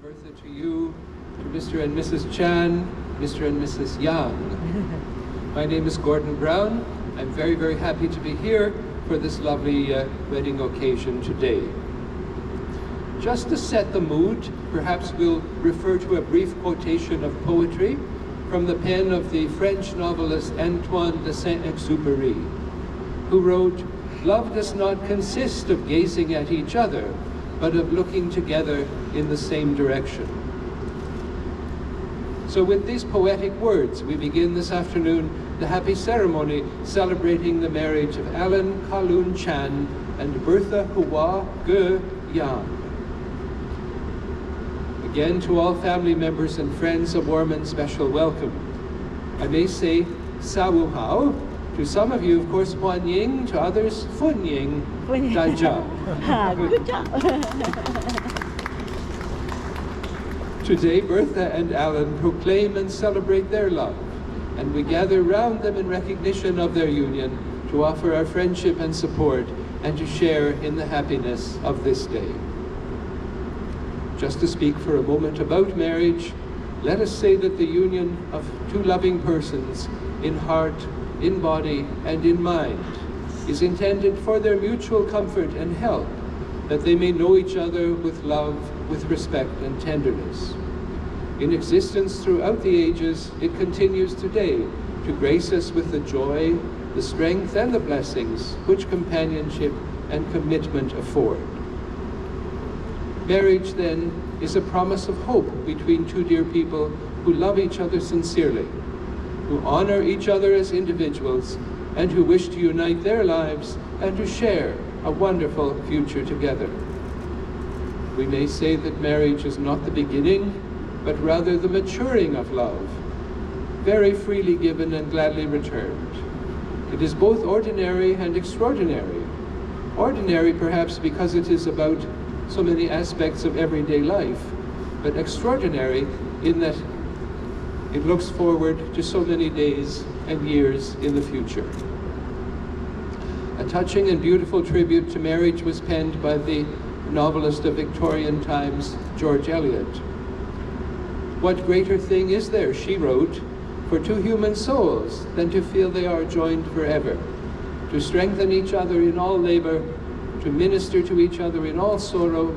Bertha, to you, to Mr. and Mrs. Chan, Mr. and Mrs. Yang. My name is Gordon Brown. I'm very, very happy to be here for this lovely wedding occasion today. Just to set the mood, perhaps we'll refer to a brief quotation of poetry from the pen of the French novelist Antoine de Saint-Exupéry, who wrote, "Love does not consist of gazing at each other, but of looking together in the same direction." So with these poetic words, we begin this afternoon the happy ceremony celebrating the marriage of Alan Kaloon Chan and Bertha Hua Ge Yang. Again, to all family members and friends, a warm and special welcome. I may say, Sa Wu Hao. To some of you, of course, Huan Ying, to others, Fun Ying, Da Jia. Good job. Today, Bertha and Alan proclaim and celebrate their love, and we gather round them in recognition of their union to offer our friendship and support and to share in the happiness of this day. Just to speak for a moment about marriage, let us say that the union of two loving persons in heart, in body, and in mind is intended for their mutual comfort and help, that they may know each other with love, with respect and tenderness. In existence throughout the ages, it continues today to grace us with the joy, the strength and the blessings which companionship and commitment afford. Marriage, then, is a promise of hope between two dear people who love each other sincerely, who honor each other as individuals, and who wish to unite their lives and to share a wonderful future together. We may say that marriage is not the beginning, but rather the maturing of love, very freely given and gladly returned. It is both ordinary and extraordinary. Ordinary perhaps because it is about so many aspects of everyday life, but extraordinary in that it looks forward to so many days and years in the future. A touching and beautiful tribute to marriage was penned by the novelist of Victorian times, George Eliot. "What greater thing is there," she wrote, "for two human souls than to feel they are joined forever, to strengthen each other in all labor, to minister to each other in all sorrow,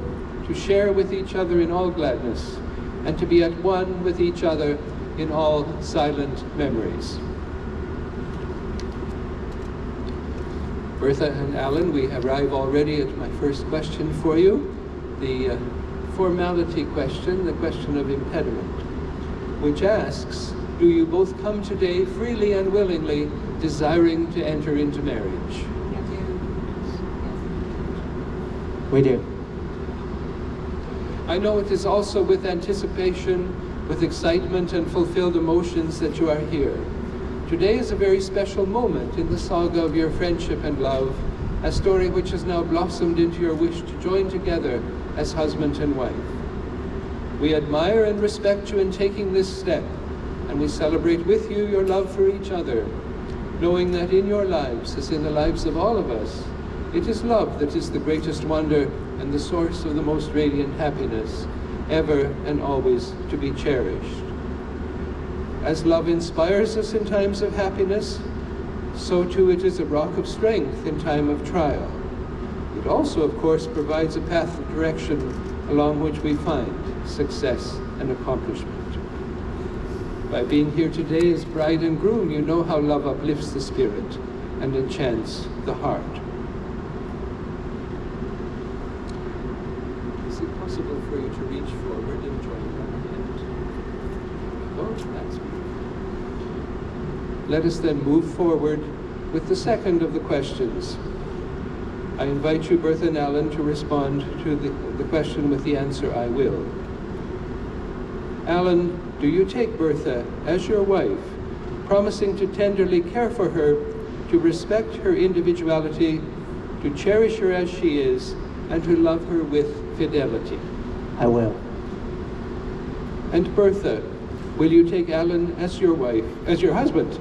to share with each other in all gladness, and to be at one with each other in all silent memories." Bertha and Alan, we arrive already at my first question for you, the formality question, the question of impediment, which asks, do you both come today freely and willingly desiring to enter into marriage? We do. I know it is also with anticipation, with excitement and fulfilled emotions that you are here. Today is a very special moment in the saga of your friendship and love, a story which has now blossomed into your wish to join together as husband and wife. We admire and respect you in taking this step, and we celebrate with you your love for each other, knowing that in your lives, as in the lives of all of us, it is love that is the greatest wonder and the source of the most radiant happiness, ever and always to be cherished. As love inspires us in times of happiness, so too it is a rock of strength in time of trial. It also, of course, provides a path of direction along which we find success and accomplishment. By being here today as bride and groom, you know how love uplifts the spirit and enchants the heart. Is it possible for you to reach forward and join your hand? Oh, that's beautiful. Let us then move forward with the second of the questions. I invite you, Bertha and Alan, to respond to the question with the answer, "I will." Alan, do you take Bertha as your wife, promising to tenderly care for her, to respect her individuality, to cherish her as she is, and to love her with fidelity? I will. And Bertha, will you take Alan as your wife, as your husband,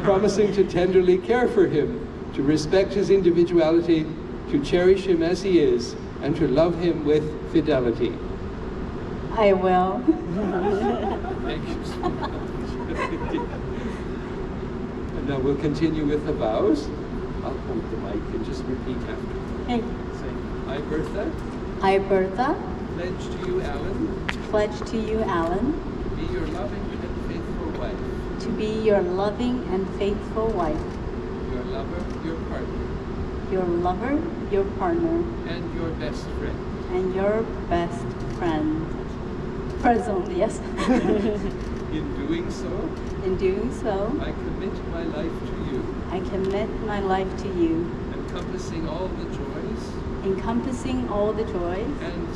promising to tenderly care for him, to respect his individuality, to cherish him as he is, and to love him with fidelity? I will. Thank you so much. And now we'll continue with the vows. I'll hold the mic and just repeat after me. Hey. Say, I, Bertha, I, Bertha, pledge to you, Alan, pledge to you, Alan, to be your loving and faithful wife, to be your loving and faithful wife, your lover, your partner, your lover, your partner, and your best friend. and your best friend. Present, yes. In doing so, In doing so, I commit my life to you, I commit my life to you, encompassing all the joys encompassing all the joys and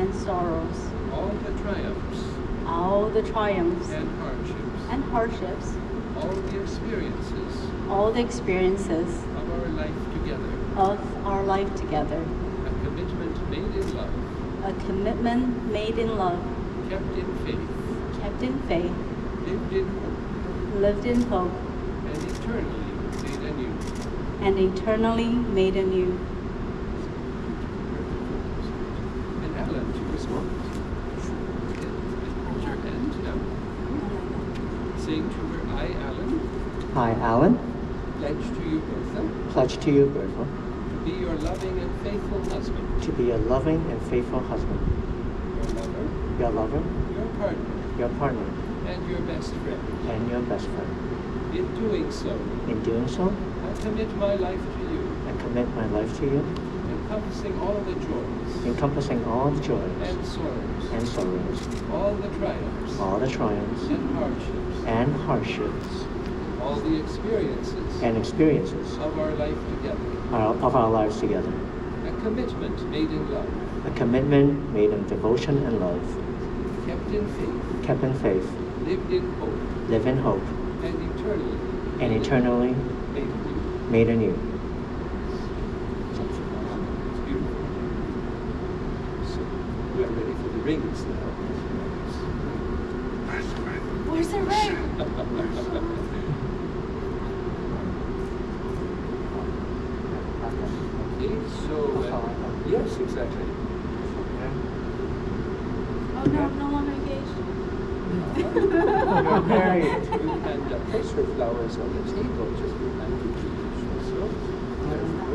and sorrows, all the triumphs all the triumphs and hardships, and hardships, all the experiences all the experiences of our life together, of our life together. a commitment made in love, A commitment made in love, kept in faith, kept in faith, lived in hope, lived in hope, and eternally made anew. and eternally made anew. And Alan, to respond. Hold your hand now. Saying to her, I, Alan, I, Alan, pledge to you, Bertha, pledge to you, Bertha, to be your loving and faithful husband, to be a loving and faithful husband, your lover, your lover, your partner, your partner, and your best friend. and your best friend. In doing so, In doing so, I commit my life to you, I commit my life to you, encompassing all the joys encompassing all the joys and sorrows, and sorrows, all the triumphs all the triumphs and hardships, all the experiences and experiences of our life together, of our lives together. a commitment made in love, A commitment made in devotion and love, kept in faith, kept in faith, lived in hope, live in hope, and eternally and eternally made anew. made anew. It's beautiful. So we are ready for the rings now. Where's the ring? Okay, so yes, exactly. Oh no, no one engaged. You're married. And place her flowers on the table just behind you. So, there we go.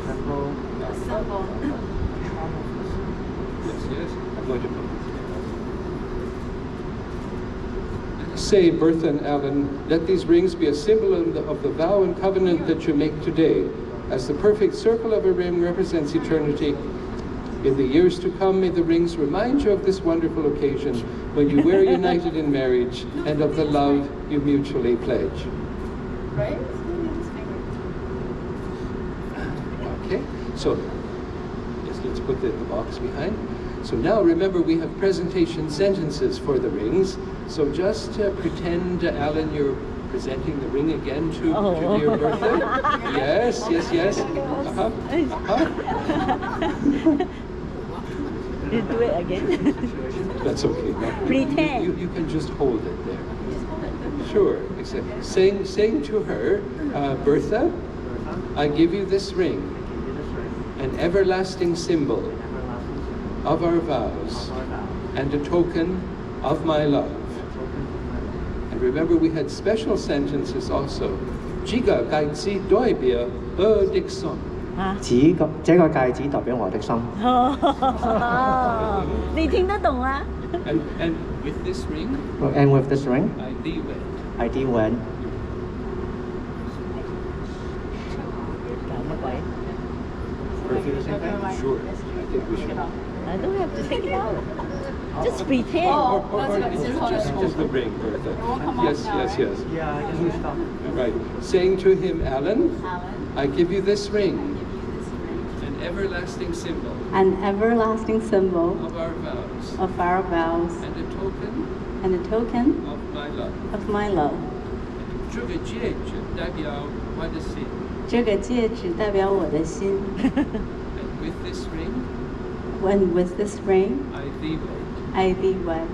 Symbol. Yes, yes. I'm going to put Say, Bertha and Alan, let these rings be a symbol of the vow and covenant that you make today. As the perfect circle of a ring represents eternity, in the years to come, may the rings remind you of this wonderful occasion when you were united in marriage and of the love you mutually pledge. Right? Okay, so yes, let's put the box behind. So now remember, we have presentation sentences for the rings. So just pretend, Alan, you're presenting the ring again to dear Bertha. Yes, yes, yes. You do it again. That's okay. No, Pretend. You can just hold it there. Sure. Exactly. Saying to her, Bertha, I give you this ring, an everlasting symbol of our vows and a token of my love. And remember, we had special sentences also. Jiga gaitsi doibia Dixon. 這個戒指代表我的心。你聽得懂啊？ And with this ring, And with this ring, I thee wed. I do wed. 搞乜鬼 Sure. I think we should. I don't have to take it out. Just pretend. Or just hold the ring, Bertha. Yes, yes, yes. Yeah, I can stop. Right. Saying to him, Alan, Alan, I give you this ring, give you this ring, an everlasting symbol an everlasting symbol of our vows of our vows and a token and a token of my love. of my love. 这个戒指代表我的心。这个戒指代表我的心。 And with this ring, When with this ring, I thee wed. I thee wed.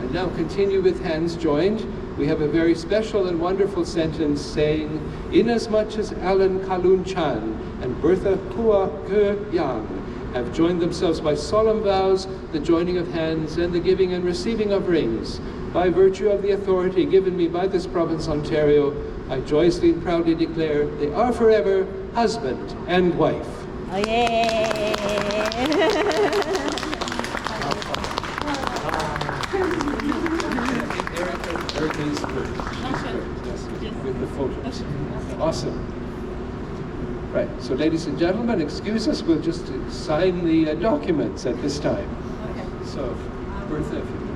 And now continue with hands joined. We have a very special and wonderful sentence saying, inasmuch as Alan Kalun Chan and Bertha Hua Ge Yang have joined themselves by solemn vows, the joining of hands, and the giving and receiving of rings. By virtue of the authority given me by this province, Ontario, I joyously and proudly declare they are forever husband and wife. Oh, yeah. Erica is good. Yes, with the photos. Awesome. Right, so ladies and gentlemen, excuse us, we'll just sign the documents at this time. Okay. So, Bertha, if you